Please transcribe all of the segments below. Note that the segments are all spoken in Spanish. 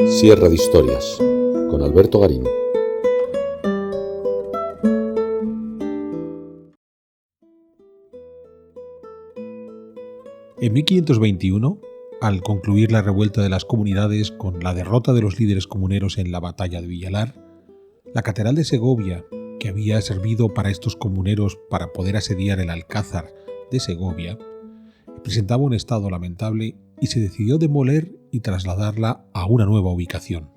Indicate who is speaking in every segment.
Speaker 1: Sierra de Historias, con Alberto Garín.
Speaker 2: En 1521, al concluir la revuelta de las comunidades con la derrota de los líderes comuneros en la batalla de Villalar, la catedral de Segovia, que había servido para estos comuneros para poder asediar el Alcázar de Segovia, presentaba un estado lamentable y se decidió demoler y trasladarla a una nueva ubicación.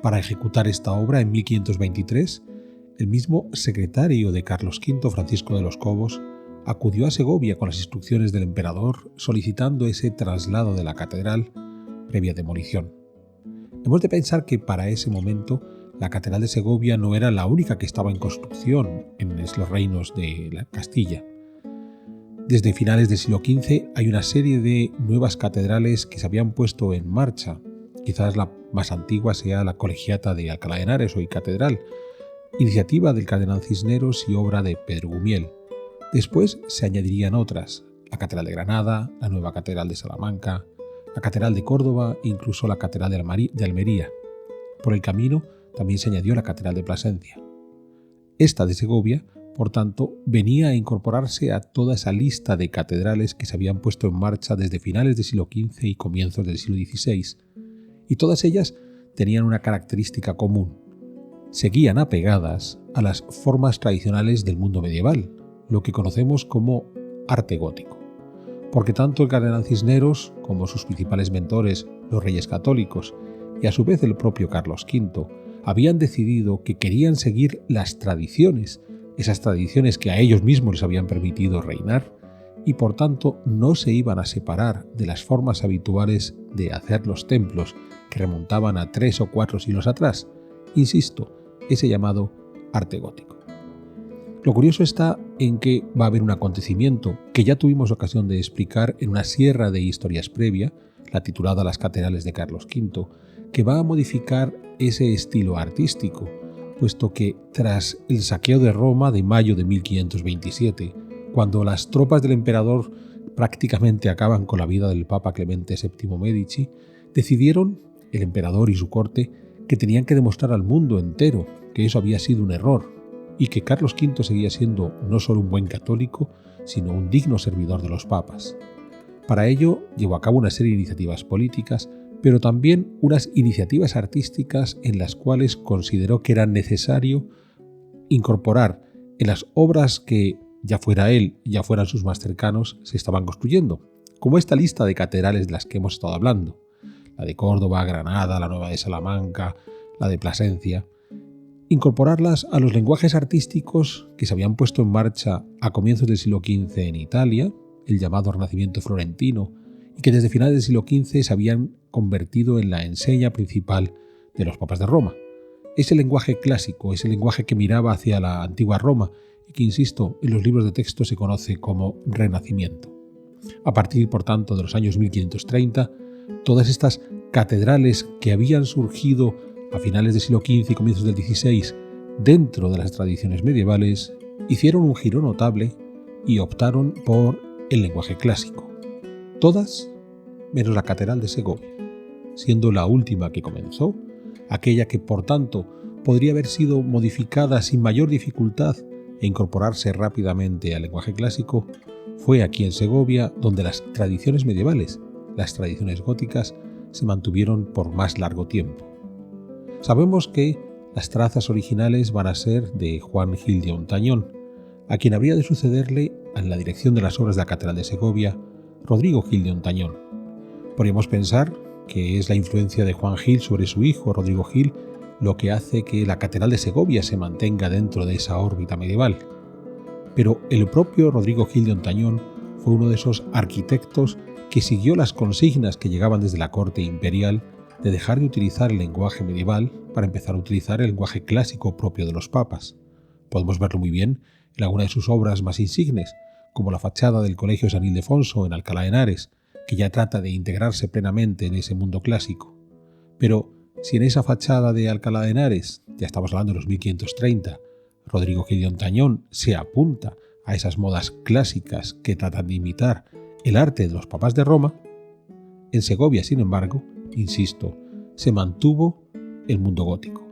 Speaker 2: Para ejecutar esta obra en 1523, el mismo secretario de Carlos V, Francisco de los Cobos, acudió a Segovia con las instrucciones del emperador solicitando ese traslado de la catedral previa demolición. Hemos de pensar que para ese momento la catedral de Segovia no era la única que estaba en construcción en los reinos de la Castilla. Desde finales del siglo XV hay una serie de nuevas catedrales que se habían puesto en marcha. Quizás la más antigua sea la Colegiata de Alcalá de Henares, hoy catedral, iniciativa del cardenal Cisneros y obra de Pedro Gumiel. Después se añadirían otras, la Catedral de Granada, la nueva Catedral de Salamanca, la Catedral de Córdoba e incluso la Catedral de Almería. Por el camino también se añadió la Catedral de Plasencia. Esta de Segovia, por tanto, venía a incorporarse a toda esa lista de catedrales que se habían puesto en marcha desde finales del siglo XV y comienzos del siglo XVI, y todas ellas tenían una característica común. Seguían apegadas a las formas tradicionales del mundo medieval, lo que conocemos como arte gótico, porque tanto el cardenal Cisneros como sus principales mentores, los reyes católicos, y a su vez el propio Carlos V, habían decidido que querían seguir las tradiciones, esas tradiciones que a ellos mismos les habían permitido reinar, y por tanto no se iban a separar de las formas habituales de hacer los templos que remontaban a 3 o 4 siglos atrás, insisto, ese llamado arte gótico. Lo curioso está en que va a haber un acontecimiento que ya tuvimos ocasión de explicar en una sierra de historias previa, la titulada Las Catedrales de Carlos V, que va a modificar ese estilo artístico, puesto que tras el saqueo de Roma de mayo de 1527, cuando las tropas del emperador prácticamente acaban con la vida del Papa Clemente VII Medici, decidieron, el emperador y su corte, que tenían que demostrar al mundo entero que eso había sido un error y que Carlos V seguía siendo no solo un buen católico, sino un digno servidor de los papas. Para ello llevó a cabo una serie de iniciativas políticas, pero también unas iniciativas artísticas en las cuales consideró que era necesario incorporar en las obras que, ya fuera él, ya fueran sus más cercanos, se estaban construyendo, como esta lista de catedrales de las que hemos estado hablando, la de Córdoba, Granada, la nueva de Salamanca, la de Plasencia, incorporarlas a los lenguajes artísticos que se habían puesto en marcha a comienzos del siglo XV en Italia, el llamado Renacimiento florentino, y que desde finales del siglo XV se habían convertido en la enseña principal de los papas de Roma. Ese lenguaje clásico, ese lenguaje que miraba hacia la antigua Roma y que, insisto, en los libros de texto se conoce como Renacimiento. A partir, por tanto, de los años 1530, todas estas catedrales que habían surgido a finales del siglo XV y comienzos del XVI dentro de las tradiciones medievales, hicieron un giro notable y optaron por el lenguaje clásico. Todas menos la Catedral de Segovia, siendo la última que comenzó, aquella que por tanto podría haber sido modificada sin mayor dificultad e incorporarse rápidamente al lenguaje clásico, fue aquí en Segovia donde las tradiciones medievales, las tradiciones góticas, se mantuvieron por más largo tiempo. Sabemos que las trazas originales van a ser de Juan Gil de Ontañón, a quien habría de sucederle en la dirección de las obras de la Catedral de Segovia Rodrigo Gil de Ontañón. Podríamos pensar que es la influencia de Juan Gil sobre su hijo Rodrigo Gil lo que hace que la Catedral de Segovia se mantenga dentro de esa órbita medieval. Pero el propio Rodrigo Gil de Ontañón fue uno de esos arquitectos que siguió las consignas que llegaban desde la corte imperial de dejar de utilizar el lenguaje medieval para empezar a utilizar el lenguaje clásico propio de los papas. Podemos verlo muy bien en alguna de sus obras más insignes, como la fachada del Colegio San Ildefonso en Alcalá de Henares, que ya trata de integrarse plenamente en ese mundo clásico. Pero si en esa fachada de Alcalá de Henares, ya estamos hablando de los 1530, Rodrigo Gil de Ontañón se apunta a esas modas clásicas que tratan de imitar el arte de los papas de Roma, en Segovia, sin embargo, insisto, se mantuvo el mundo gótico.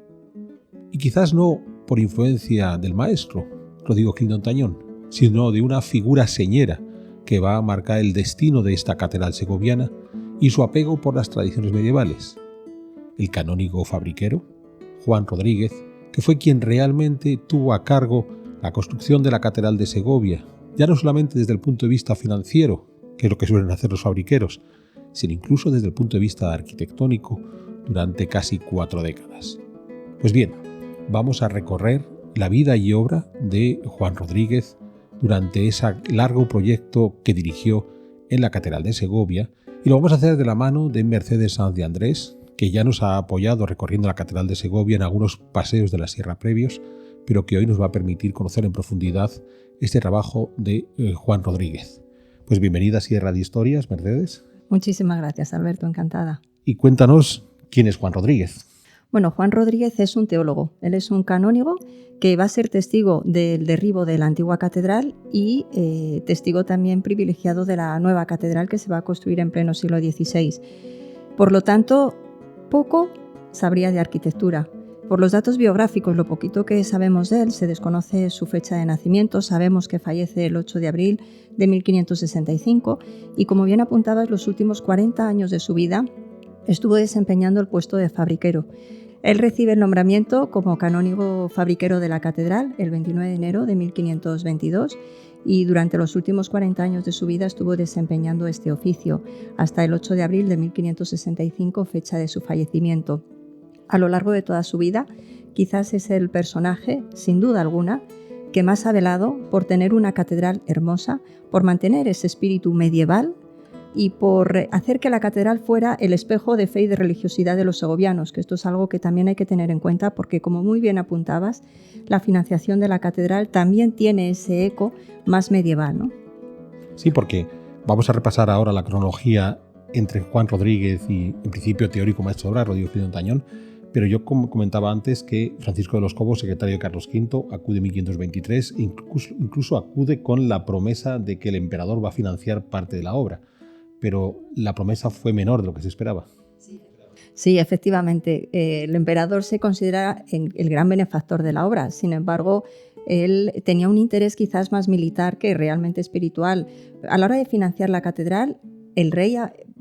Speaker 2: Y quizás no por influencia del maestro, Rodrigo Gil de Hontañón, sino de una figura señera que va a marcar el destino de esta catedral segoviana y su apego por las tradiciones medievales. El canónigo fabriquero, Juan Rodríguez, que fue quien realmente tuvo a cargo la construcción de la Catedral de Segovia, ya no solamente desde el punto de vista financiero, que es lo que suelen hacer los fabriqueros, sino incluso desde el punto de vista arquitectónico durante casi 4 décadas. Pues bien, vamos a recorrer la vida y obra de Juan Rodríguez durante ese largo proyecto que dirigió en la Catedral de Segovia, y lo vamos a hacer de la mano de Mercedes Sanz de Andrés, que ya nos ha apoyado recorriendo la Catedral de Segovia en algunos paseos de la sierra previos, pero que hoy nos va a permitir conocer en profundidad este trabajo de Juan Rodríguez. Pues bienvenida a Sierra de Historias, Mercedes.
Speaker 3: Muchísimas gracias, Alberto, encantada.
Speaker 2: Y cuéntanos quién es Juan Rodríguez.
Speaker 3: Bueno, Juan Rodríguez es un teólogo. Él es un canónigo que va a ser testigo del derribo de la antigua catedral y testigo también privilegiado de la nueva catedral que se va a construir en pleno siglo XVI. Por lo tanto, poco sabría de arquitectura. Por los datos biográficos, lo poquito que sabemos de él, se desconoce su fecha de nacimiento, sabemos que fallece el 8 de abril de 1565 y, como bien apuntabas, los últimos 40 años de su vida estuvo desempeñando el puesto de fabriquero. Él recibe el nombramiento como canónigo fabriquero de la catedral el 29 de enero de 1522 y durante los últimos 40 años de su vida estuvo desempeñando este oficio hasta el 8 de abril de 1565, fecha de su fallecimiento. A lo largo de toda su vida, quizás es el personaje, sin duda alguna, que más ha velado por tener una catedral hermosa, por mantener ese espíritu medieval y por hacer que la catedral fuera el espejo de fe y de religiosidad de los segovianos, que esto es algo que también hay que tener en cuenta porque, como muy bien apuntabas, la financiación de la catedral también tiene ese eco más medieval, ¿no?
Speaker 2: Sí, porque vamos a repasar ahora la cronología entre Juan Rodríguez y, en principio, teórico maestro de obra, Rodrigo Gil de Hontañón, pero yo comentaba antes que Francisco de los Cobos, secretario de Carlos V, acude en 1523 e incluso acude con la promesa de que el emperador va a financiar parte de la obra, pero la promesa fue menor de lo que se esperaba.
Speaker 3: Sí, efectivamente, el emperador se considera el gran benefactor de la obra, sin embargo, él tenía un interés quizás más militar que realmente espiritual. A la hora de financiar la catedral, el rey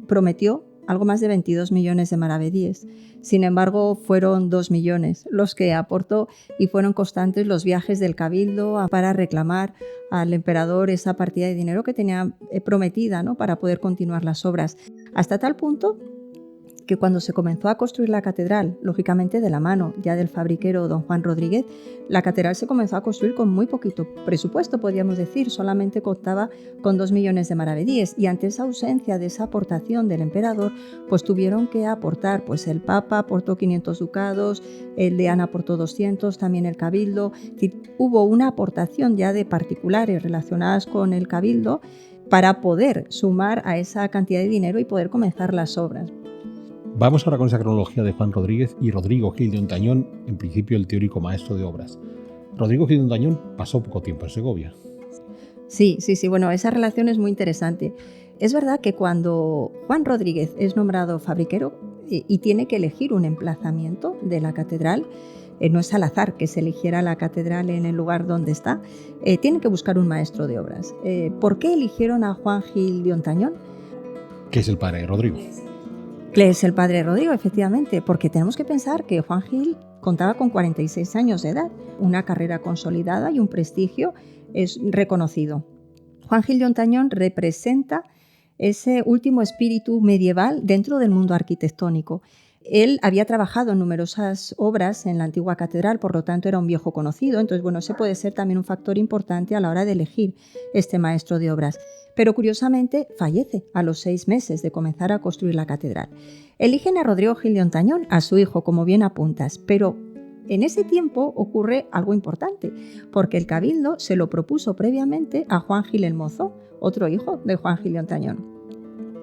Speaker 3: prometió algo más de 22 millones de maravedíes. Sin embargo, fueron 2 millones los que aportó y fueron constantes los viajes del cabildo para reclamar al emperador esa partida de dinero que tenía prometida, ¿no?, para poder continuar las obras. Hasta tal punto que cuando se comenzó a construir la catedral, lógicamente de la mano ya del fabriquero don Juan Rodríguez, la catedral se comenzó a construir con muy poquito presupuesto, podríamos decir, solamente contaba con 2 millones de maravedíes y ante esa ausencia de esa aportación del emperador, pues tuvieron que aportar, pues el Papa aportó 500 ducados, el deán aportó 200, también el cabildo, hubo una aportación ya de particulares relacionadas con el cabildo para poder sumar a esa cantidad de dinero y poder comenzar las obras.
Speaker 2: Vamos ahora con esa cronología de Juan Rodríguez y Rodrigo Gil de Hontañón, en principio el teórico maestro de obras. Rodrigo Gil de Hontañón pasó poco tiempo en Segovia.
Speaker 3: Sí, bueno, esa relación es muy interesante. Es verdad que cuando Juan Rodríguez es nombrado fabriquero y tiene que elegir un emplazamiento de la catedral, no es al azar que se eligiera la catedral en el lugar donde está, tiene que buscar un maestro de obras. ¿Por qué eligieron a Juan Gil de Hontañón?
Speaker 2: Que es el padre de Rodrigo.
Speaker 3: Que es el padre de Rodrigo, efectivamente, porque tenemos que pensar que Juan Gil contaba con 46 años de edad, una carrera consolidada y un prestigio es reconocido. Juan Gil de Hontañón representa ese último espíritu medieval dentro del mundo arquitectónico. Él había trabajado en numerosas obras en la antigua catedral, por lo tanto era un viejo conocido, entonces bueno, ese puede ser también un factor importante a la hora de elegir este maestro de obras. Pero curiosamente fallece a los 6 meses de comenzar a construir la catedral. Eligen a Rodrigo Gil de Hontañón, a su hijo, como bien apuntas, pero en ese tiempo ocurre algo importante, porque el cabildo se lo propuso previamente a Juan Gil el Mozo, otro hijo de Juan Gil de Hontañón.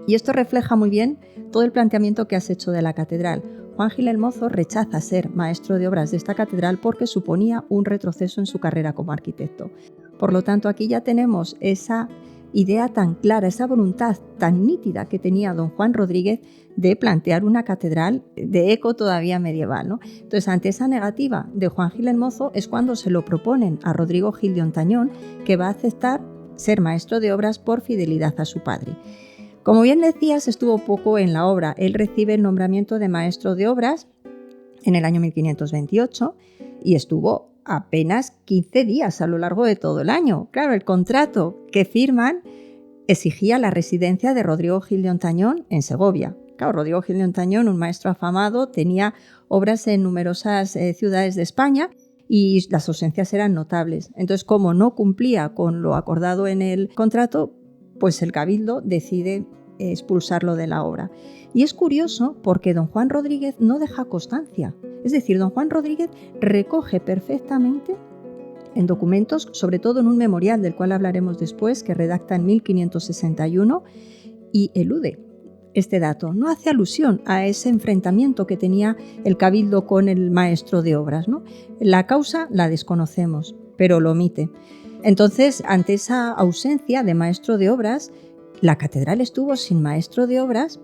Speaker 3: Y esto refleja muy bien todo el planteamiento que has hecho de la catedral. Juan Gil el Mozo rechaza ser maestro de obras de esta catedral porque suponía un retroceso en su carrera como arquitecto. Por lo tanto, aquí ya tenemos esa idea tan clara, esa voluntad tan nítida que tenía don Juan Rodríguez de plantear una catedral de eco todavía medieval, ¿no? Entonces, ante esa negativa de Juan Gil el Mozo es cuando se lo proponen a Rodrigo Gil de Ontañón, que va a aceptar ser maestro de obras por fidelidad a su padre. Como bien decías, estuvo poco en la obra. Él recibe el nombramiento de maestro de obras en el año 1528 y estuvo apenas 15 días a lo largo de todo el año. Claro, el contrato que firman exigía la residencia de Rodrigo Gil de Ontañón en Segovia. Claro, Rodrigo Gil de Ontañón, un maestro afamado, tenía obras en numerosas ciudades de España y las ausencias eran notables. Entonces, como no cumplía con lo acordado en el contrato, pues el cabildo decide expulsarlo de la obra. Y es curioso porque don Juan Rodríguez no deja constancia. Es decir, don Juan Rodríguez recoge perfectamente en documentos, sobre todo en un memorial del cual hablaremos después, que redacta en 1561, y elude este dato. No hace alusión a ese enfrentamiento que tenía el cabildo con el maestro de obras, ¿no? La causa la desconocemos, pero lo omite. Entonces, ante esa ausencia de maestro de obras, la catedral estuvo sin maestro de obras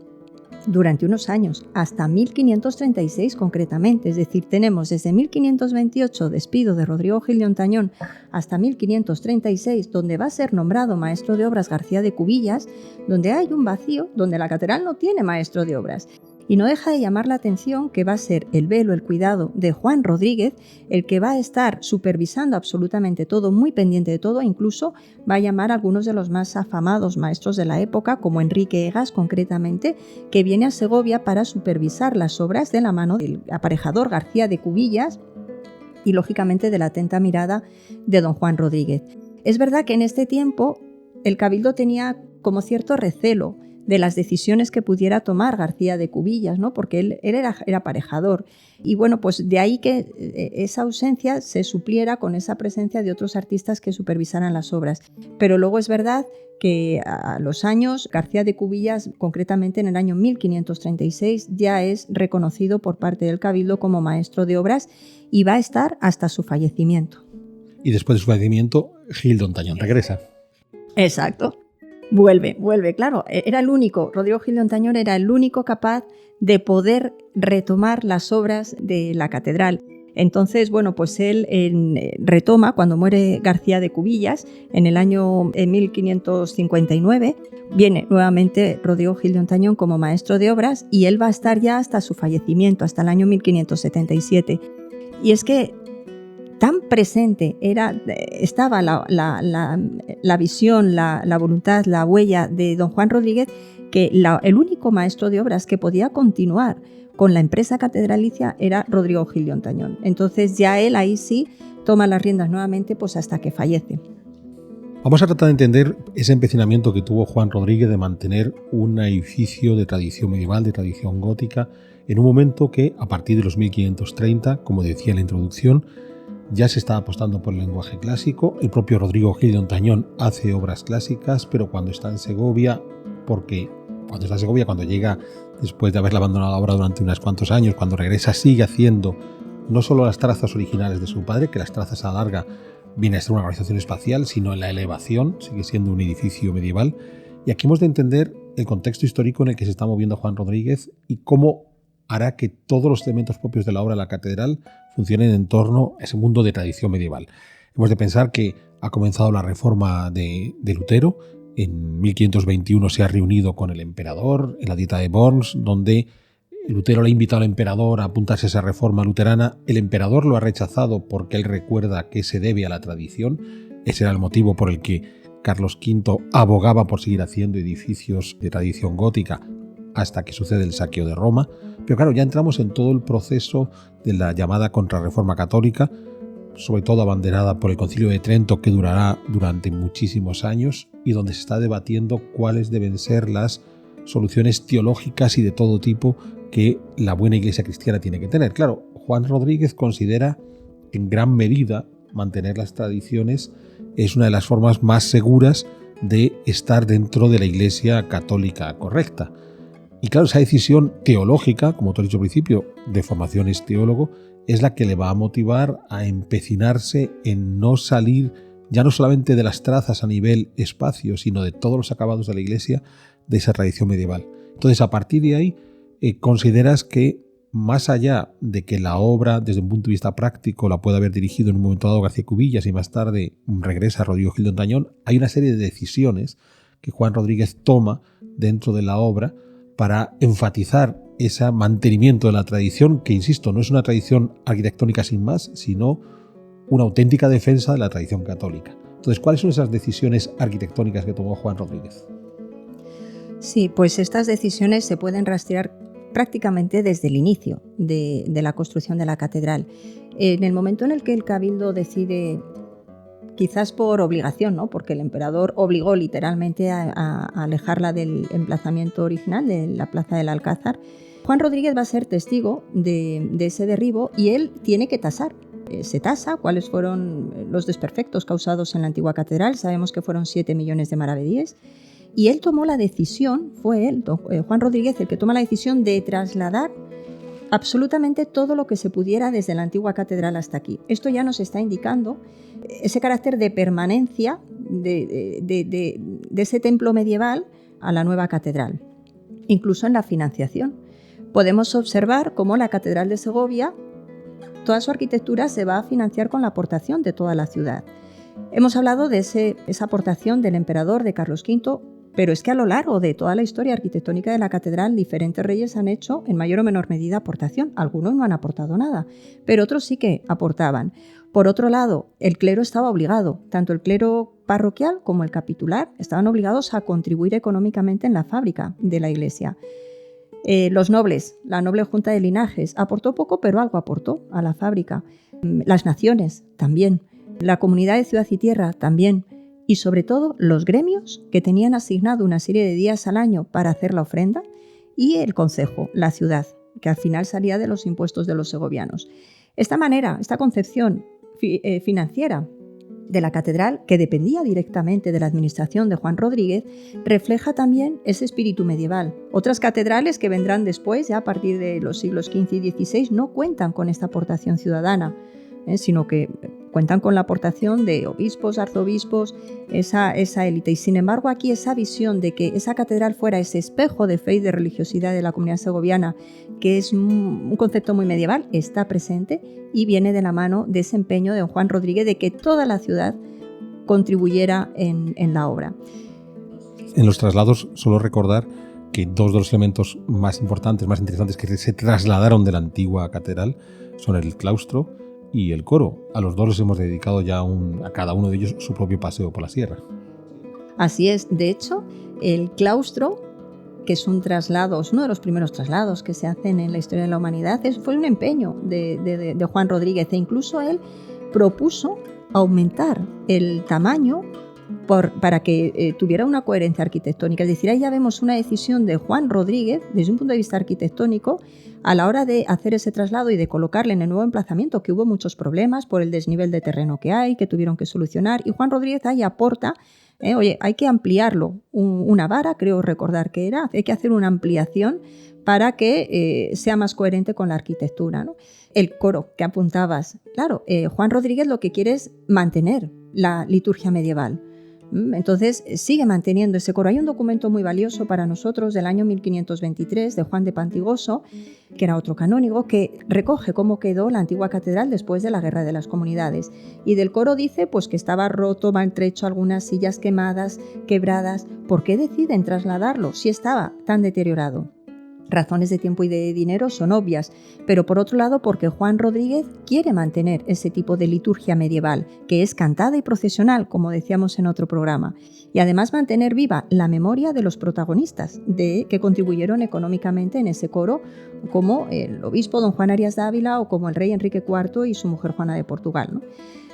Speaker 3: durante unos años, hasta 1536 concretamente. Es decir, tenemos desde 1528, despido de Rodrigo Gil de Ontañón, hasta 1536, donde va a ser nombrado maestro de obras García de Cubillas, donde hay un vacío, donde la catedral no tiene maestro de obras. Y no deja de llamar la atención que va a ser el velo, el cuidado de Juan Rodríguez, el que va a estar supervisando absolutamente todo, muy pendiente de todo, e incluso va a llamar a algunos de los más afamados maestros de la época, como Enrique Egas concretamente, que viene a Segovia para supervisar las obras de la mano del aparejador García de Cubillas y, lógicamente, de la atenta mirada de don Juan Rodríguez. Es verdad que en este tiempo el cabildo tenía como cierto recelo de las decisiones que pudiera tomar García de Cubillas, ¿no? Porque él era aparejador. Y bueno, pues de ahí que esa ausencia se supliera con esa presencia de otros artistas que supervisaran las obras. Pero luego es verdad que a los años, García de Cubillas, concretamente en el año 1536, ya es reconocido por parte del cabildo como maestro de obras y va a estar hasta su fallecimiento.
Speaker 2: Y después de su fallecimiento, Gil de Ontañón regresa.
Speaker 3: Exacto. Vuelve, claro, era el único, Rodrigo Gil de Ontañón era el único capaz de poder retomar las obras de la catedral. Entonces, bueno, pues él retoma, cuando muere García de Cubillas, en el año 1559, viene nuevamente Rodrigo Gil de Ontañón como maestro de obras y él va a estar ya hasta su fallecimiento, hasta el año 1577. Y es que tan presente estaba la visión, la voluntad, la huella de don Juan Rodríguez, que el único maestro de obras que podía continuar con la empresa catedralicia era Rodrigo Gil de Ontañón. Entonces ya él ahí sí toma las riendas nuevamente, pues hasta que fallece.
Speaker 2: Vamos a tratar de entender ese empecinamiento que tuvo Juan Rodríguez de mantener un edificio de tradición medieval, de tradición gótica, en un momento que, a partir de los 1530, como decía en la introducción, ya se está apostando por el lenguaje clásico. El propio Rodrigo Gil de Ontañón hace obras clásicas, pero cuando está en Segovia, cuando llega después de haberla abandonado la obra durante unos cuantos años, cuando regresa sigue haciendo no solo las trazas originales de su padre, que las trazas a la larga viene a ser una organización espacial, sino en la elevación, sigue siendo un edificio medieval. Y aquí hemos de entender el contexto histórico en el que se está moviendo Juan Rodríguez y cómo hará que todos los elementos propios de la obra de la catedral funcionen en torno a ese mundo de tradición medieval. Hemos de pensar que ha comenzado la reforma de Lutero. En 1521 se ha reunido con el emperador en la Dieta de Worms, donde Lutero le ha invitado al emperador a apuntarse a esa reforma luterana. El emperador lo ha rechazado porque él recuerda que se debe a la tradición. Ese era el motivo por el que Carlos V abogaba por seguir haciendo edificios de tradición gótica hasta que sucede el saqueo de Roma. Pero claro, ya entramos en todo el proceso de la llamada Contrarreforma Católica, sobre todo abanderada por el Concilio de Trento, que durará durante muchísimos años y donde se está debatiendo cuáles deben ser las soluciones teológicas y de todo tipo que la buena Iglesia cristiana tiene que tener. Claro, Juan Rodríguez considera en gran medida mantener las tradiciones es una de las formas más seguras de estar dentro de la Iglesia católica correcta. Y claro, esa decisión teológica, como tú has dicho al principio, de formación es teólogo, es la que le va a motivar a empecinarse en no salir ya no solamente de las trazas a nivel espacio, sino de todos los acabados de la iglesia de esa tradición medieval. Entonces, a partir de ahí, consideras que más allá de que la obra, desde un punto de vista práctico, la pueda haber dirigido en un momento dado García Cubillas y más tarde regresa a Rodrigo Gil de Hontañón, hay una serie de decisiones que Juan Rodríguez toma dentro de la obra para enfatizar ese mantenimiento de la tradición, que, insisto, no es una tradición arquitectónica sin más, sino una auténtica defensa de la tradición católica. Entonces, ¿cuáles son esas decisiones arquitectónicas que tomó Juan Rodríguez?
Speaker 3: Sí, pues estas decisiones se pueden rastrear prácticamente desde el inicio de la construcción de la catedral. En el momento en el que el cabildo decide, quizás por obligación, ¿no?, porque el emperador obligó literalmente a alejarla del emplazamiento original de la plaza del Alcázar, Juan Rodríguez va a ser testigo de ese derribo y él tiene que tasar. Se tasa cuáles fueron los desperfectos causados en la antigua catedral. Sabemos que fueron 7 millones de maravedíes. Y él tomó la decisión, fue él, Juan Rodríguez, el que toma la decisión de trasladar absolutamente todo lo que se pudiera desde la antigua catedral hasta aquí. Esto ya nos está indicando ese carácter de permanencia de ese templo medieval a la nueva catedral, incluso en la financiación. Podemos observar cómo la catedral de Segovia, toda su arquitectura se va a financiar con la aportación de toda la ciudad. Hemos hablado de esa aportación del emperador, de Carlos V, pero es que a lo largo de toda la historia arquitectónica de la catedral, diferentes reyes han hecho en mayor o menor medida aportación. Algunos no han aportado nada, pero otros sí que aportaban. Por otro lado, el clero estaba obligado, tanto el clero parroquial como el capitular estaban obligados a contribuir económicamente en la fábrica de la iglesia. Los nobles, la noble junta de linajes, aportó poco, pero algo aportó a la fábrica. Las naciones también, la comunidad de ciudad y tierra también, y sobre todo los gremios que tenían asignado una serie de días al año para hacer la ofrenda, y el concejo, la ciudad, que al final salía de los impuestos de los segovianos. Esta manera, esta concepción financiera de la catedral, que dependía directamente de la administración de Juan Rodríguez, refleja también ese espíritu medieval. Otras catedrales que vendrán después, ya a partir de los siglos XV y XVI, no cuentan con esta aportación ciudadana, sino que cuentan con la aportación de obispos, arzobispos, esa élite. Y sin embargo, aquí esa visión de que esa catedral fuera ese espejo de fe y de religiosidad de la comunidad segoviana, que es un concepto muy medieval, está presente y viene de la mano de ese empeño de Juan Rodríguez de que toda la ciudad contribuyera en la obra.
Speaker 2: En los traslados, solo recordar que dos de los elementos más importantes, más interesantes que se trasladaron de la antigua catedral son el claustro y el coro. A los dos les hemos dedicado ya a cada uno de ellos su propio paseo por la sierra.
Speaker 3: Así es. De hecho, el claustro, que es un traslado, es uno de los primeros traslados que se hacen en la historia de la humanidad, fue un empeño de Juan Rodríguez, e incluso él propuso aumentar el tamaño para que tuviera una coherencia arquitectónica. Es decir, ahí ya vemos una decisión de Juan Rodríguez desde un punto de vista arquitectónico a la hora de hacer ese traslado y de colocarle en el nuevo emplazamiento, que hubo muchos problemas por el desnivel de terreno que hay, que tuvieron que solucionar, y Juan Rodríguez ahí aporta, oye, hay que ampliarlo, una vara, creo recordar que era, hay que hacer una ampliación para que sea más coherente con la arquitectura, ¿no? El coro que apuntabas, claro, Juan Rodríguez lo que quiere es mantener la liturgia medieval. Entonces sigue manteniendo ese coro. Hay un documento muy valioso para nosotros del año 1523 de Juan de Pantigoso, que era otro canónigo, que recoge cómo quedó la antigua catedral después de la Guerra de las Comunidades. Y del coro dice pues, que estaba roto, maltrecho, algunas sillas quemadas, quebradas. ¿Por qué deciden trasladarlo si estaba tan deteriorado? Razones de tiempo y de dinero son obvias, pero por otro lado porque Juan Rodríguez quiere mantener ese tipo de liturgia medieval, que es cantada y procesional, como decíamos en otro programa, y además mantener viva la memoria de los protagonistas que contribuyeron económicamente en ese coro, como el obispo don Juan Arias Dávila o como el rey Enrique IV y su mujer Juana de Portugal, ¿no?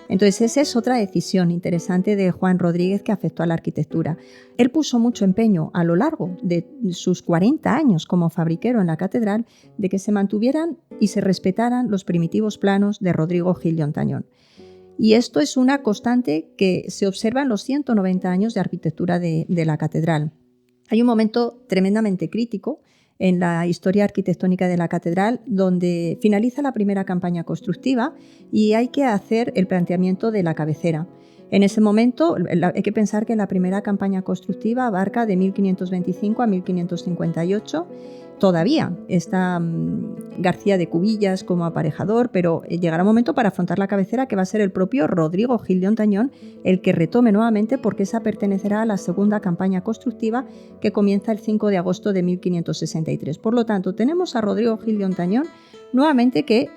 Speaker 3: Entonces esa es otra decisión interesante de Juan Rodríguez que afectó a la arquitectura. Él puso mucho empeño a lo largo de sus 40 años como fabriquero en la catedral de que se mantuvieran y se respetaran los primitivos planos de Rodrigo Gil de Hontañón. Y esto es una constante que se observa en los 190 años de arquitectura de la catedral. Hay un momento tremendamente crítico en la historia arquitectónica de la catedral, donde finaliza la primera campaña constructiva y hay que hacer el planteamiento de la cabecera. En ese momento hay que pensar que la primera campaña constructiva abarca de 1525 a 1558. Todavía está García de Cubillas como aparejador, pero llegará un momento para afrontar la cabecera que va a ser el propio Rodrigo Gil de Hontañón el que retome nuevamente, porque esa pertenecerá a la segunda campaña constructiva que comienza el 5 de agosto de 1563. Por lo tanto, tenemos a Rodrigo Gil de Hontañón nuevamente que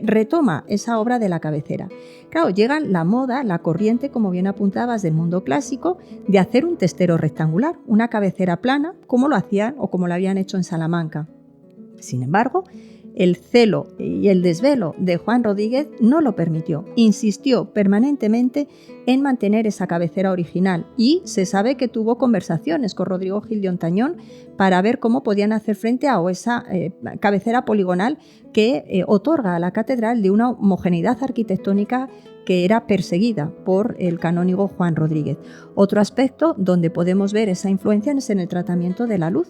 Speaker 3: retoma esa obra de la cabecera. Claro, llega la moda, la corriente, como bien apuntabas, del mundo clásico, de hacer un testero rectangular, una cabecera plana, como lo hacían o como lo habían hecho en Salamanca. Sin embargo, el celo y el desvelo de Juan Rodríguez no lo permitió. Insistió permanentemente en mantener esa cabecera original y se sabe que tuvo conversaciones con Rodrigo Gil de Hontañón para ver cómo podían hacer frente a esa cabecera poligonal que otorga a la catedral de una homogeneidad arquitectónica que era perseguida por el canónigo Juan Rodríguez. Otro aspecto donde podemos ver esa influencia es en el tratamiento de la luz.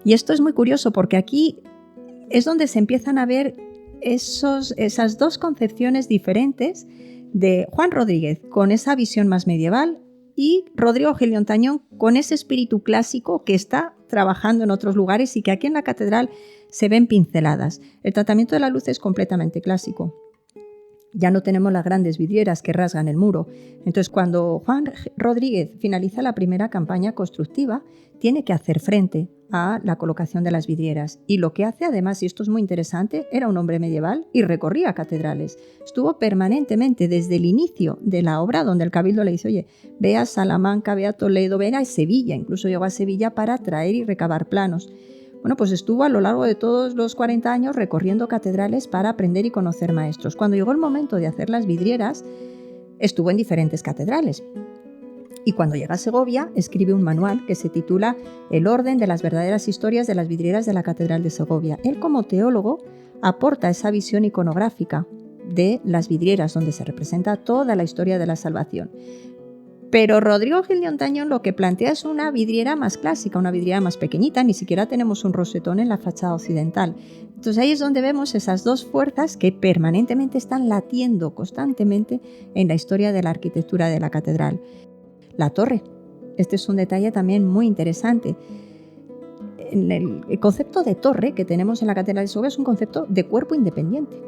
Speaker 3: Y esto es muy curioso porque aquí es donde se empiezan a ver esas dos concepciones diferentes de Juan Rodríguez con esa visión más medieval y Rodrigo Gil de Hontañón con ese espíritu clásico que está trabajando en otros lugares y que aquí en la catedral se ven pinceladas. El tratamiento de la luz es completamente clásico. Ya no tenemos las grandes vidrieras que rasgan el muro. Entonces, cuando Juan Rodríguez finaliza la primera campaña constructiva, tiene que hacer frente a la colocación de las vidrieras. Y lo que hace, además, y esto es muy interesante, era un hombre medieval y recorría catedrales. Estuvo permanentemente desde el inicio de la obra, donde el cabildo le dice, oye, ve a Salamanca, ve a Toledo, ve a Sevilla. Incluso llegó a Sevilla para traer y recabar planos. Bueno, pues estuvo a lo largo de todos los 40 años recorriendo catedrales para aprender y conocer maestros. Cuando llegó el momento de hacer las vidrieras, estuvo en diferentes catedrales. Y cuando llega a Segovia, escribe un manual que se titula El orden de las verdaderas historias de las vidrieras de la Catedral de Segovia. Él, como teólogo, aporta esa visión iconográfica de las vidrieras, donde se representa toda la historia de la salvación. Pero Rodrigo Gil de Hontañón lo que plantea es una vidriera más clásica, una vidriera más pequeñita, ni siquiera tenemos un rosetón en la fachada occidental. Entonces ahí es donde vemos esas dos fuerzas que permanentemente están latiendo constantemente en la historia de la arquitectura de la catedral. La torre. Este es un detalle también muy interesante. El concepto de torre que tenemos en la Catedral de Segovia es un concepto de cuerpo independiente,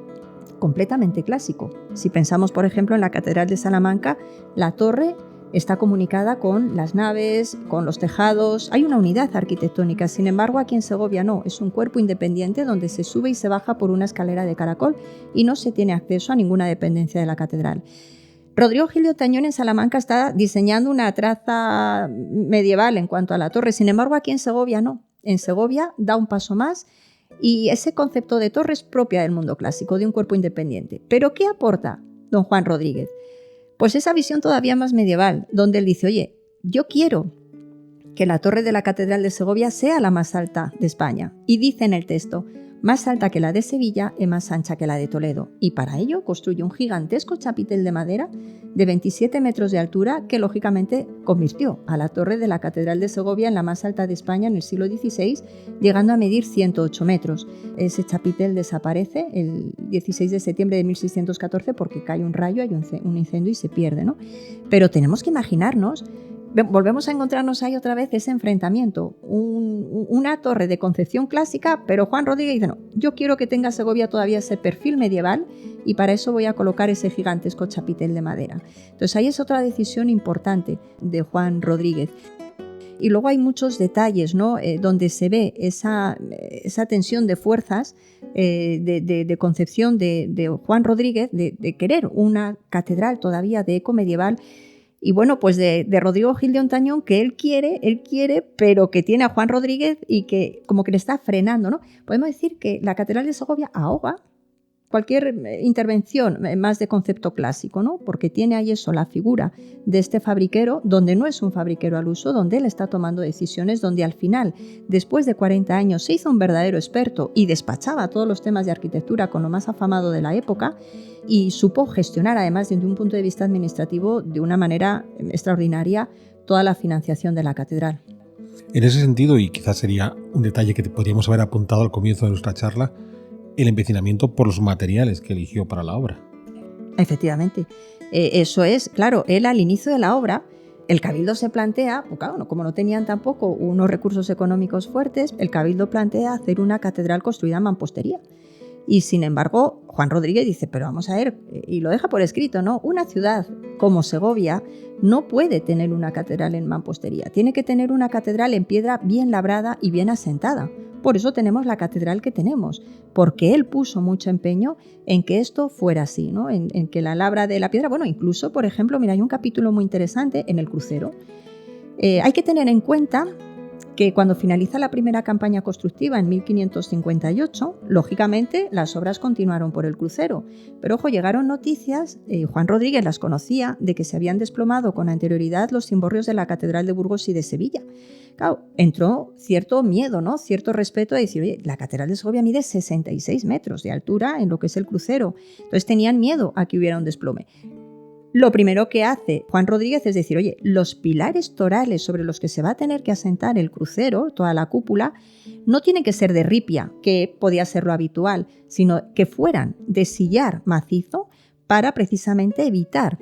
Speaker 3: completamente clásico. Si pensamos, por ejemplo, en la Catedral de Salamanca, la torre está comunicada con las naves, con los tejados, hay una unidad arquitectónica. Sin embargo, aquí en Segovia no, es un cuerpo independiente donde se sube y se baja por una escalera de caracol y no se tiene acceso a ninguna dependencia de la catedral. Rodrigo Gil de Hontañón en Salamanca está diseñando una traza medieval en cuanto a la torre. Sin embargo, aquí en Segovia no. En Segovia da un paso más y ese concepto de torre es propia del mundo clásico, de un cuerpo independiente. ¿Pero qué aporta don Juan Rodríguez? Pues esa visión todavía más medieval, donde él dice, oye, yo quiero que la torre de la Catedral de Segovia sea la más alta de España. Y dice en el texto, más alta que la de Sevilla y más ancha que la de Toledo. Y para ello construye un gigantesco chapitel de madera de 27 metros de altura que lógicamente convirtió a la torre de la Catedral de Segovia en la más alta de España en el siglo XVI, llegando a medir 108 metros. Ese chapitel desaparece el 16 de septiembre de 1614 porque cae un rayo, hay un incendio y se pierde, ¿no? Pero tenemos que imaginarnos, volvemos a encontrarnos ahí otra vez ese enfrentamiento, una torre de concepción clásica, pero Juan Rodríguez dice, no, yo quiero que tenga Segovia todavía ese perfil medieval y para eso voy a colocar ese gigantesco chapitel de madera. Entonces ahí es otra decisión importante de Juan Rodríguez. Y luego hay muchos detalles, ¿no? Donde se ve esa tensión de fuerzas de concepción de Juan Rodríguez, de querer una catedral todavía de eco medieval. Y bueno, pues de Rodrigo Gil de Hontañón, que él quiere, pero que tiene a Juan Rodríguez y que como que le está frenando, ¿no? Podemos decir que la Catedral de Segovia ahoga cualquier intervención más de concepto clásico, ¿no? Porque tiene ahí eso, la figura de este fabriquero, donde no es un fabriquero al uso, donde él está tomando decisiones, donde al final, después de 40 años, se hizo un verdadero experto y despachaba todos los temas de arquitectura con lo más afamado de la época y supo gestionar, además, desde un punto de vista administrativo, de una manera extraordinaria, toda la financiación de la catedral.
Speaker 2: En ese sentido, y quizás sería un detalle que podríamos haber apuntado al comienzo de nuestra charla, el empecinamiento por los materiales que eligió para la obra.
Speaker 3: Efectivamente. Eso es, claro, él al inicio de la obra, el Cabildo se plantea, pues claro, como no tenían tampoco unos recursos económicos fuertes, el Cabildo plantea hacer una catedral construida en mampostería. Y sin embargo, Juan Rodríguez dice, pero vamos a ver, y lo deja por escrito, ¿no? Una ciudad como Segovia no puede tener una catedral en mampostería, tiene que tener una catedral en piedra bien labrada y bien asentada. Por eso tenemos la catedral que tenemos, porque él puso mucho empeño en que esto fuera así, ¿no? En que la labra de la piedra, bueno, incluso, por ejemplo, mira, hay un capítulo muy interesante en el crucero. Hay que tener en cuenta que cuando finaliza la primera campaña constructiva en 1558, lógicamente las obras continuaron por el crucero. Pero ojo, llegaron noticias, Juan Rodríguez las conocía, de que se habían desplomado con anterioridad los cimborrios de la Catedral de Burgos y de Sevilla. Claro, entró cierto miedo, ¿no? Cierto respeto de decir, oye, la Catedral de Segovia mide 66 metros de altura en lo que es el crucero. Entonces tenían miedo a que hubiera un desplome. Lo primero que hace Juan Rodríguez es decir, oye, los pilares torales sobre los que se va a tener que asentar el crucero, toda la cúpula, no tienen que ser de ripia, que podía ser lo habitual, sino que fueran de sillar macizo para precisamente evitar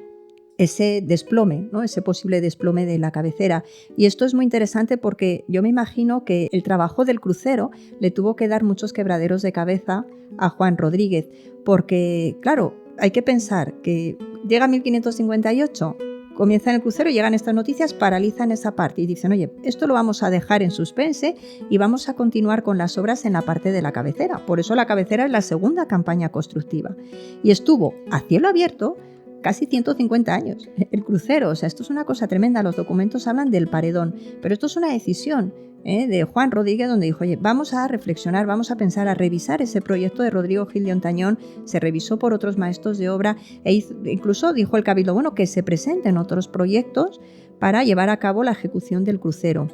Speaker 3: ese desplome, ¿no? Ese posible desplome de la cabecera. Y esto es muy interesante porque yo me imagino que el trabajo del crucero le tuvo que dar muchos quebraderos de cabeza a Juan Rodríguez, porque, claro, hay que pensar que llega 1558, comienza el crucero, llegan estas noticias, paralizan esa parte y dicen, oye, esto lo vamos a dejar en suspense y vamos a continuar con las obras en la parte de la cabecera. Por eso la cabecera es la segunda campaña constructiva. Y estuvo a cielo abierto casi 150 años el crucero. O sea, esto es una cosa tremenda. Los documentos hablan del paredón, pero esto es una decisión de Juan Rodríguez, donde dijo, oye, vamos a reflexionar, vamos a pensar, a revisar ese proyecto de Rodrigo Gil de Ontañón. Se revisó por otros maestros de obra e incluso dijo el Cabildo, bueno, que se presenten otros proyectos para llevar a cabo la ejecución del crucero.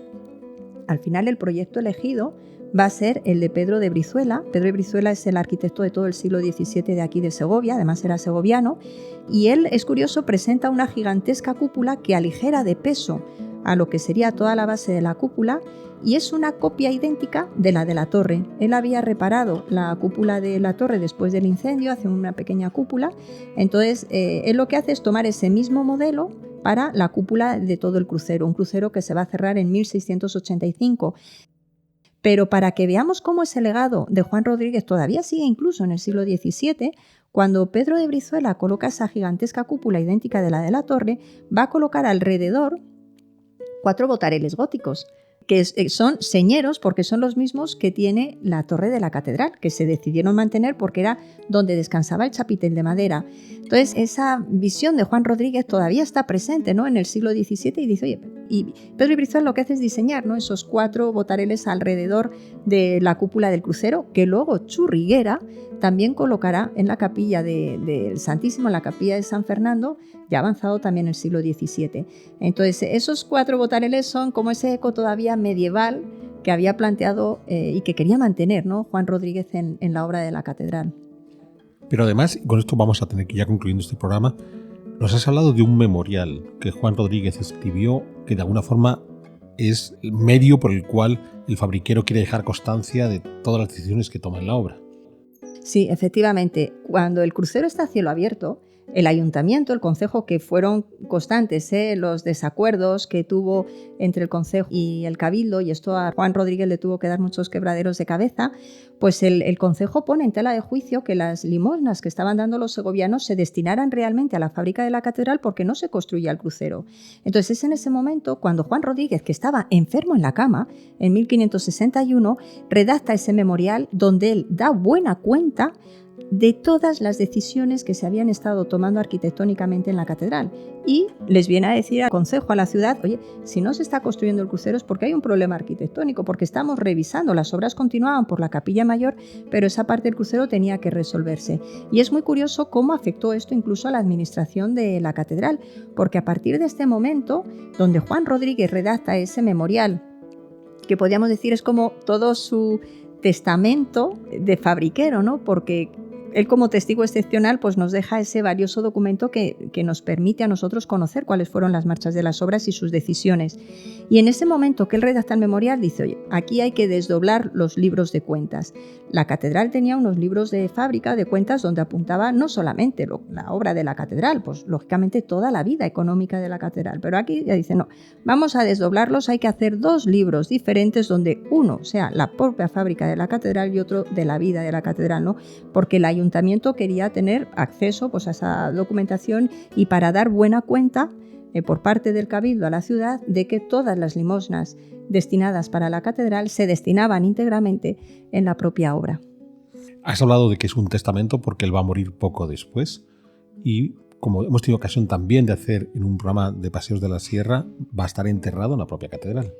Speaker 3: Al final, el proyecto elegido va a ser el de Pedro de Brizuela. Pedro de Brizuela es el arquitecto de todo el siglo XVII de aquí de Segovia, además era segoviano, y él, es curioso, presenta una gigantesca cúpula que aligera de peso a lo que sería toda la base de la cúpula, y es una copia idéntica de la torre. Él había reparado la cúpula de la torre después del incendio, hace una pequeña cúpula. Entonces, él lo que hace es tomar ese mismo modelo para la cúpula de todo el crucero, un crucero que se va a cerrar en 1685. Pero para que veamos cómo ese legado de Juan Rodríguez todavía sigue incluso en el siglo XVII, cuando Pedro de Brizuela coloca esa gigantesca cúpula idéntica de la torre, va a colocar alrededor 4 botareles góticos, que son señeros porque son los mismos que tiene la torre de la catedral, que se decidieron mantener porque era donde descansaba el chapitel de madera. Entonces, esa visión de Juan Rodríguez todavía está presente, ¿no?, en el siglo XVII, y dice, oye, y Pedro de Brizuela lo que hace es diseñar, ¿no?, esos 4 botareles alrededor de la cúpula del crucero, que luego Churriguera también colocará en la capilla del Santísimo, en la capilla de San Fernando, ya avanzado también en el siglo XVII. Entonces, esos 4 botareles son como ese eco todavía medieval que había planteado y que quería mantener, ¿no?, Juan Rodríguez en la obra de la catedral.
Speaker 2: Pero además, y con esto vamos a tener que ir ya concluyendo este programa, nos has hablado de un memorial que Juan Rodríguez escribió, que de alguna forma es el medio por el cual el fabriquero quiere dejar constancia de todas las decisiones que toma en la obra.
Speaker 3: Sí, efectivamente, cuando el crucero está a cielo abierto, el ayuntamiento, el concejo, que fueron constantes los desacuerdos que tuvo entre el concejo y el cabildo, y esto a Juan Rodríguez le tuvo que dar muchos quebraderos de cabeza, pues el concejo pone en tela de juicio que las limosnas que estaban dando los segovianos se destinaran realmente a la fábrica de la catedral porque no se construía el crucero. Entonces es en ese momento cuando Juan Rodríguez, que estaba enfermo en la cama, en 1561, redacta ese memorial donde él da buena cuenta de todas las decisiones que se habían estado tomando arquitectónicamente en la catedral, y les viene a decir al concejo, a la ciudad, oye, si no se está construyendo el crucero es porque hay un problema arquitectónico, porque estamos revisando, las obras continuaban por la capilla mayor, pero esa parte del crucero tenía que resolverse. Y es muy curioso cómo afectó esto incluso a la administración de la catedral, porque a partir de este momento, donde Juan Rodríguez redacta ese memorial, que podríamos decir es como todo su testamento de fabriquero, ¿no?, porque él como testigo excepcional pues nos deja ese valioso documento que nos permite a nosotros conocer cuáles fueron las marchas de las obras y sus decisiones. Y en ese momento que él redacta el memorial dice, oye, aquí hay que desdoblar los libros de cuentas. La catedral tenía unos libros de fábrica de cuentas donde apuntaba no solamente la obra de la catedral, pues lógicamente toda la vida económica de la catedral, pero aquí ya dice, no, vamos a desdoblarlos, hay que hacer 2 libros diferentes donde uno sea la propia fábrica de la catedral y otro de la vida de la catedral, ¿no? Porque el ayuntamiento quería tener acceso pues, a esa documentación y para dar buena cuenta por parte del Cabildo a la ciudad de que todas las limosnas destinadas para la catedral se destinaban íntegramente en la propia obra.
Speaker 2: Has hablado de que es un testamento porque él va a morir poco después y, como hemos tenido ocasión también de hacer en un programa de Paseos de la Sierra, va a estar enterrado en la propia catedral.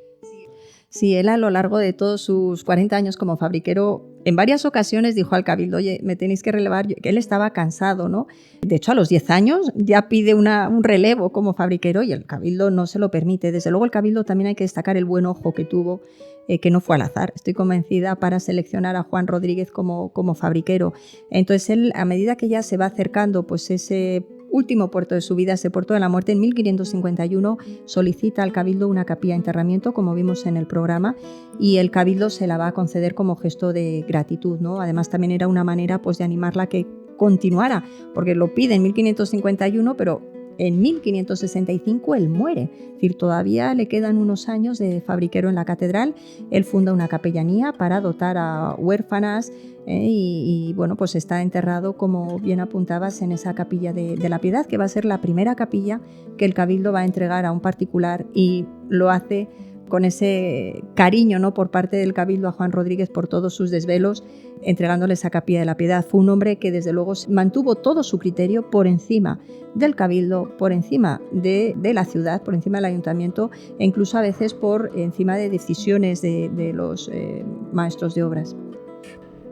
Speaker 3: Sí, él a lo largo de todos sus 40 años como fabriquero, en varias ocasiones dijo al Cabildo, oye, me tenéis que relevar, que él estaba cansado, ¿no? De hecho, a los 10 años ya pide un relevo como fabriquero y el Cabildo no se lo permite. Desde luego el Cabildo también hay que destacar el buen ojo que tuvo, que no fue al azar, estoy convencida, para seleccionar a Juan Rodríguez como fabriquero. Entonces él, a medida que ya se va acercando pues ese último puerto de su vida, ese puerto de la muerte, en 1551 solicita al Cabildo una capilla de enterramiento, como vimos en el programa, y el Cabildo se la va a conceder como gesto de gratitud, ¿no? Además también era una manera pues, de animarla a que continuara, porque lo pide en 1551, pero en 1565 él muere, es decir, todavía le quedan unos años de fabriquero en la catedral. Él funda una capellanía para dotar a huérfanas y bueno, pues está enterrado, como bien apuntabas, en esa capilla de la Piedad, que va a ser la primera capilla que el Cabildo va a entregar a un particular y lo hace con ese cariño, ¿no?, por parte del Cabildo a Juan Rodríguez por todos sus desvelos, entregándole esa capilla de la Piedad. Fue un hombre que desde luego mantuvo todo su criterio por encima del Cabildo, por encima de la ciudad, por encima del ayuntamiento e incluso a veces por encima de decisiones de los maestros de obras.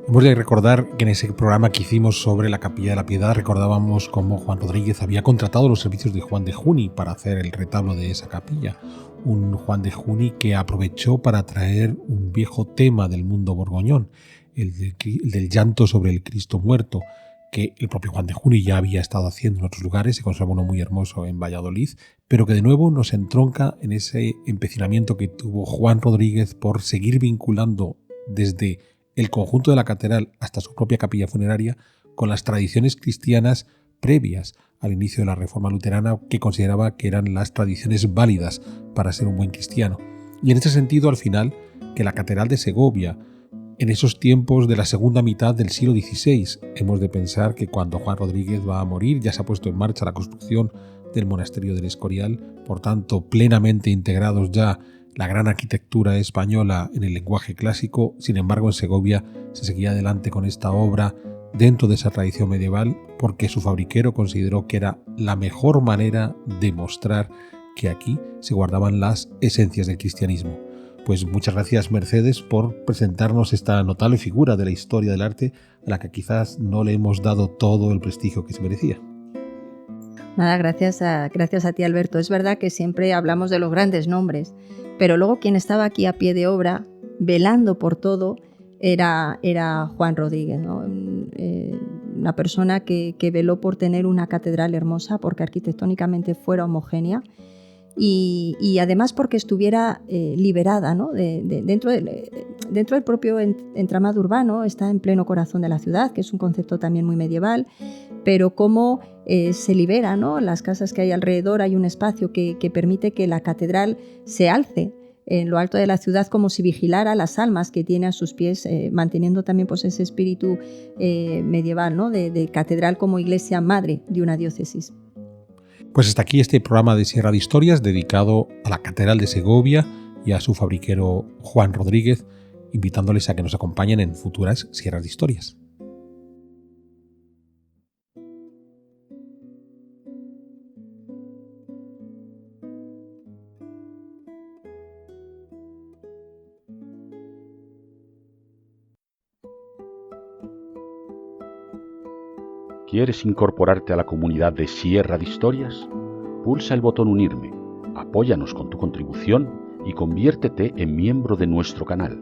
Speaker 2: Hemos de recordar que en ese programa que hicimos sobre la Capilla de la Piedad recordábamos cómo Juan Rodríguez había contratado los servicios de Juan de Juni para hacer el retablo de esa capilla. Un Juan de Juni que aprovechó para traer un viejo tema del mundo borgoñón, el del llanto sobre el Cristo muerto, que el propio Juan de Juni ya había estado haciendo en otros lugares. Se conserva uno muy hermoso en Valladolid, pero que de nuevo nos entronca en ese empecinamiento que tuvo Juan Rodríguez por seguir vinculando desde el conjunto de la catedral hasta su propia capilla funeraria con las tradiciones cristianas previas al inicio de la Reforma Luterana, que consideraba que eran las tradiciones válidas para ser un buen cristiano. Y en ese sentido, al final, que la Catedral de Segovia, en esos tiempos de la segunda mitad del siglo XVI, hemos de pensar que cuando Juan Rodríguez va a morir ya se ha puesto en marcha la construcción del monasterio del Escorial, por tanto plenamente integrados ya la gran arquitectura española en el lenguaje clásico. Sin embargo, en Segovia se seguía adelante con esta obra dentro de esa tradición medieval porque su fabriquero consideró que era la mejor manera de mostrar que aquí se guardaban las esencias del cristianismo. Pues muchas gracias, Mercedes, por presentarnos esta notable figura de la historia del arte a la que quizás no le hemos dado todo el prestigio que se merecía.
Speaker 3: Nada, gracias a ti, Alberto. Es verdad que siempre hablamos de los grandes nombres, pero luego quien estaba aquí a pie de obra, velando por todo, era Juan Rodríguez, ¿no? Una persona que veló por tener una catedral hermosa, porque arquitectónicamente fuera homogénea y además porque estuviera liberada, ¿no? Dentro del propio entramado urbano. Está en pleno corazón de la ciudad, que es un concepto también muy medieval, pero cómo se libera, ¿no? Las casas que hay alrededor, hay un espacio que permite que la catedral se alce en lo alto de la ciudad, como si vigilara las almas que tiene a sus pies, manteniendo también pues, ese espíritu medieval, ¿no? de catedral como iglesia madre de una diócesis.
Speaker 2: Pues hasta aquí este programa de Sierra de Historias dedicado a la Catedral de Segovia y a su fabriquero Juan Rodríguez, invitándoles a que nos acompañen en futuras Sierras de Historias.
Speaker 4: ¿Quieres incorporarte a la comunidad de Sierra de Historias? Pulsa el botón Unirme, apóyanos con tu contribución y conviértete en miembro de nuestro canal.